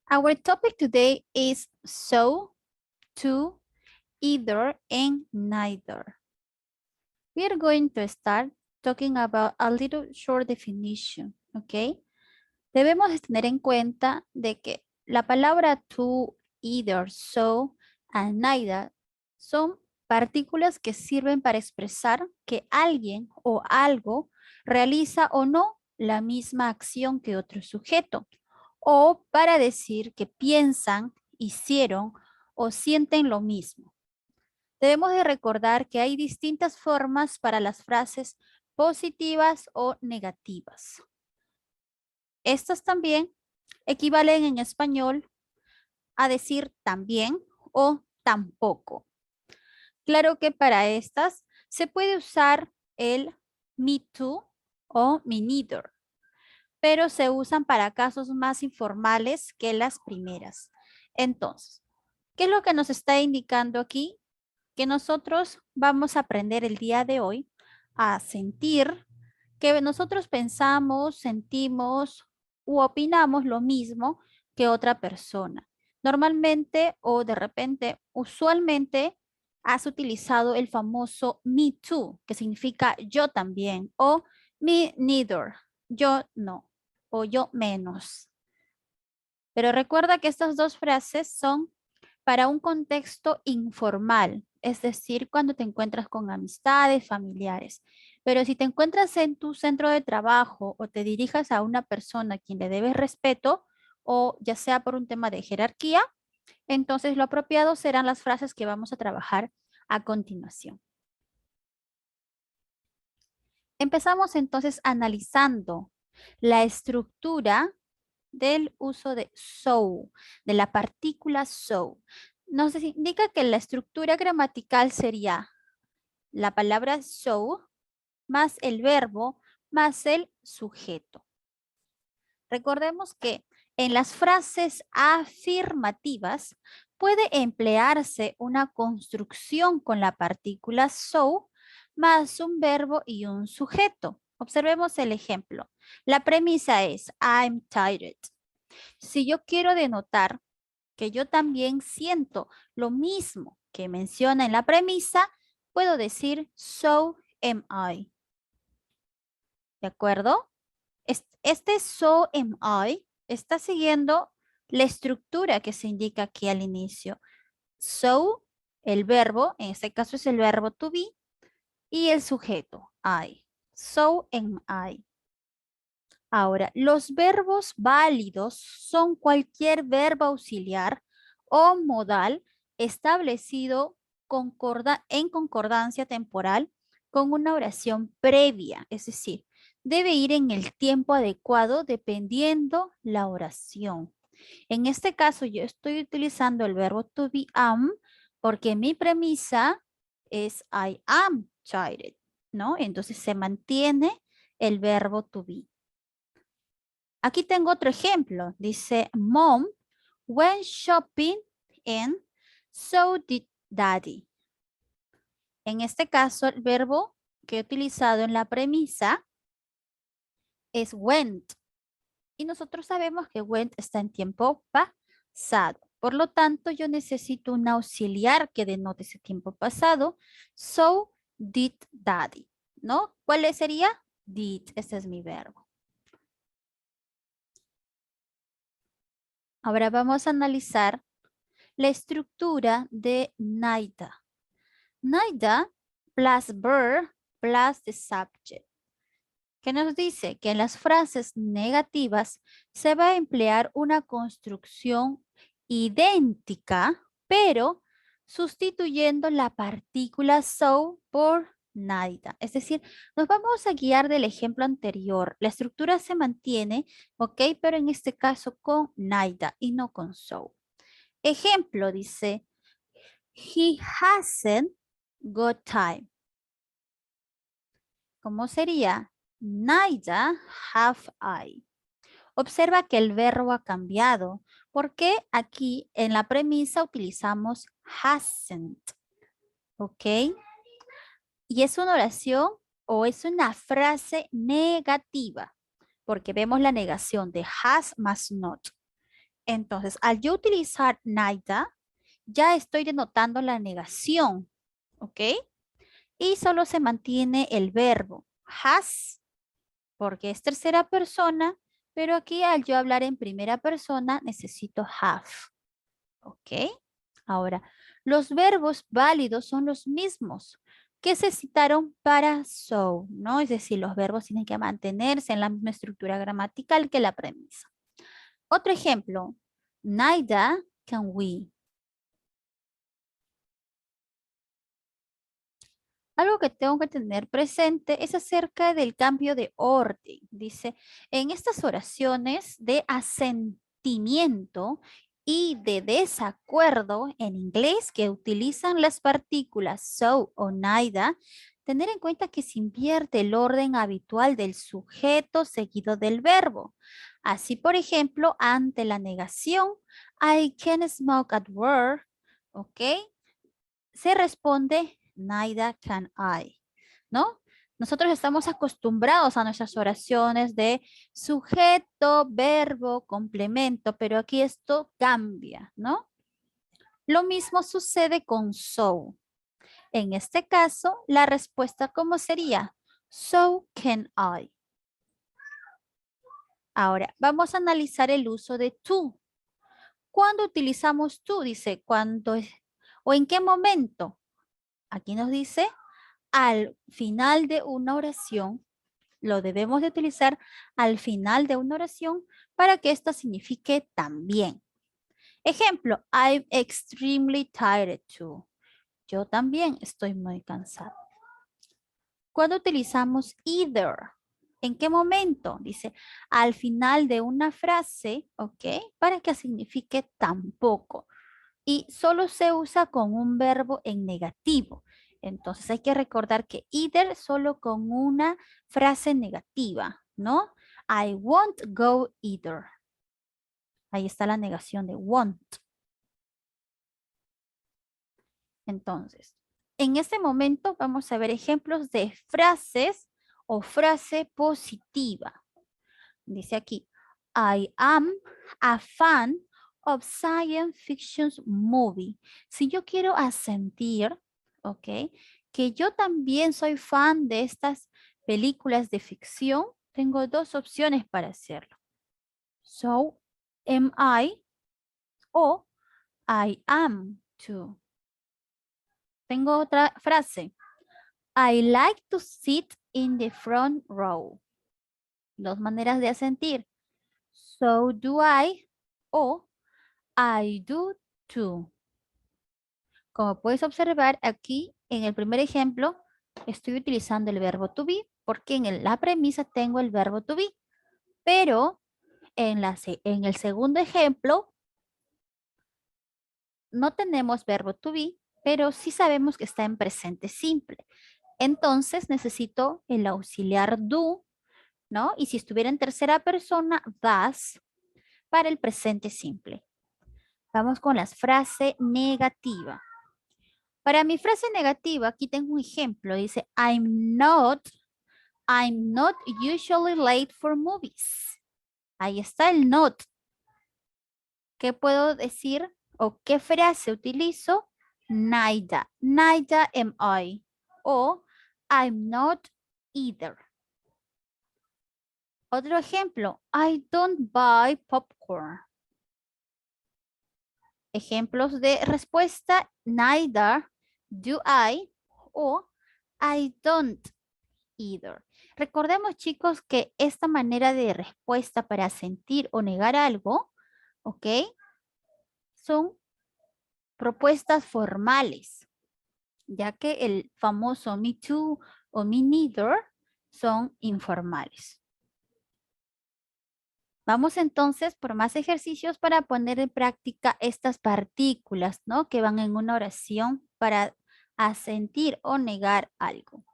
Our topic today is so, to, either, and neither. We are going to start talking about a little short definition, ¿ok? Debemos de tener en cuenta de que la palabra to, either, so, and neither son partículas que sirven para expresar que alguien o algo realiza o no la misma acción que otro sujeto, o para decir que piensan, hicieron o sienten lo mismo. Debemos de recordar que hay distintas formas para las frases positivas o negativas. Estas también equivalen en español a decir también o tampoco. Claro que para estas se puede usar el me too o me neither, pero se usan para casos más informales que las primeras. Entonces, ¿qué es lo que nos está indicando aquí? Que nosotros vamos a aprender el día de hoy a sentir que nosotros pensamos, sentimos u opinamos lo mismo que otra persona. Normalmente o de repente, usualmente has utilizado el famoso me too, que significa yo también, o me neither, yo no, o yo menos. Pero recuerda que estas dos frases son para un contexto informal, es decir, cuando te encuentras con amistades, familiares. Pero si te encuentras en tu centro de trabajo o te dirijas a una persona a quien le debes respeto, o ya sea por un tema de jerarquía, entonces lo apropiado serán las frases que vamos a trabajar a continuación. Empezamos entonces analizando la estructura del uso de so, de la partícula so. Nos indica que la estructura gramatical sería la palabra so más el verbo más el sujeto. Recordemos que en las frases afirmativas puede emplearse una construcción con la partícula so más un verbo y un sujeto. Observemos el ejemplo. La premisa es I'm tired. Si yo quiero denotar que yo también siento lo mismo que menciona en la premisa, puedo decir so am I. ¿De acuerdo? Este so am I está siguiendo la estructura que se indica aquí al inicio. So, el verbo, en este caso es el verbo to be, y el sujeto, I. So am I. Ahora, los verbos válidos son cualquier verbo auxiliar o modal establecido en concordancia temporal con una oración previa, es decir, debe ir en el tiempo adecuado dependiendo la oración. En este caso, yo estoy utilizando el verbo to be am porque mi premisa es I am tired, ¿no? Entonces se mantiene el verbo to be. Aquí tengo otro ejemplo. Dice, Mom went shopping and so did Daddy. En este caso, el verbo que he utilizado en la premisa es went. Y nosotros sabemos que went está en tiempo pasado. Por lo tanto, yo necesito un auxiliar que denote ese tiempo pasado. So did Daddy, ¿no? ¿Cuál sería? Did. Este es mi verbo. Ahora vamos a analizar la estructura de neither. Neither plus verb plus the subject. ¿Qué nos dice? Que en las frases negativas se va a emplear una construcción idéntica, pero sustituyendo la partícula so por neither. Es decir, nos vamos a guiar del ejemplo anterior. La estructura se mantiene, ¿ok? Pero en este caso con neither y no con so. Ejemplo, dice, he hasn't got time. ¿Cómo sería? Neither have I. Observa que el verbo ha cambiado porque aquí en la premisa utilizamos hasn't. ¿Ok? Y es una oración o es una frase negativa porque vemos la negación de has más not. Entonces, al yo utilizar neither, ya estoy denotando la negación, ¿ok? Y solo se mantiene el verbo has, porque es tercera persona, pero aquí al yo hablar en primera persona necesito have, ¿ok? Ahora, los verbos válidos son los mismos que se citaron para so, ¿no? Es decir, los verbos tienen que mantenerse en la misma estructura gramatical que la premisa. Otro ejemplo, neither can we. Algo que tengo que tener presente es acerca del cambio de orden. Dice, en estas oraciones de asentimiento y de desacuerdo en inglés que utilizan las partículas so o neither, tener en cuenta que se invierte el orden habitual del sujeto seguido del verbo. Así, por ejemplo, ante la negación, I can smoke at work, ¿ok? Se responde, neither can I, ¿no? Nosotros estamos acostumbrados a nuestras oraciones de sujeto, verbo, complemento, pero aquí esto cambia, ¿no? Lo mismo sucede con so. En este caso, la respuesta ¿cómo sería? So can I. Ahora, vamos a analizar el uso de to. ¿Cuándo utilizamos to? Dice, ¿cuándo o en qué momento? Aquí nos dice al final de una oración, lo debemos de utilizar al final de una oración para que esto signifique también. Ejemplo, I'm extremely tired too. Yo también estoy muy cansado. ¿Cuándo utilizamos either? ¿En qué momento? Dice, al final de una frase, ¿ok? Para que signifique tampoco. Y solo se usa con un verbo en negativo. Entonces hay que recordar que either solo con una frase negativa, ¿no? I won't go either. Ahí está la negación de won't. Entonces, en este momento vamos a ver ejemplos de frases o frase positiva. Dice aquí, I am a fan of science fiction movie. Si yo quiero asentir, ¿ok? Que yo también soy fan de estas películas de ficción, tengo dos opciones para hacerlo. So, am I o I am too. Tengo otra frase. I like to sit in the front row. Dos maneras de asentir. So do I o I do too. Como puedes observar aquí en el primer ejemplo, estoy utilizando el verbo to be porque en la premisa tengo el verbo to be. Pero en el segundo ejemplo no tenemos verbo to be, pero sí sabemos que está en presente simple. Entonces necesito el auxiliar do, ¿no? Y si estuviera en tercera persona, does, para el presente simple. Vamos con la frase negativa. Para mi frase negativa, aquí tengo un ejemplo. Dice, I'm not usually late for movies. Ahí está el not. ¿Qué puedo decir o qué frase utilizo? Neither. Neither am I. O I'm not either. Otro ejemplo. I don't buy popcorn. Ejemplos de respuesta. Neither do I o I don't either. Recordemos, chicos, que esta manera de respuesta para sentir o negar algo, ¿ok? Son propuestas formales, ya que el famoso me too o me neither son informales. Vamos entonces por más ejercicios para poner en práctica estas partículas, ¿no? Que van en una oración para asentir o negar algo.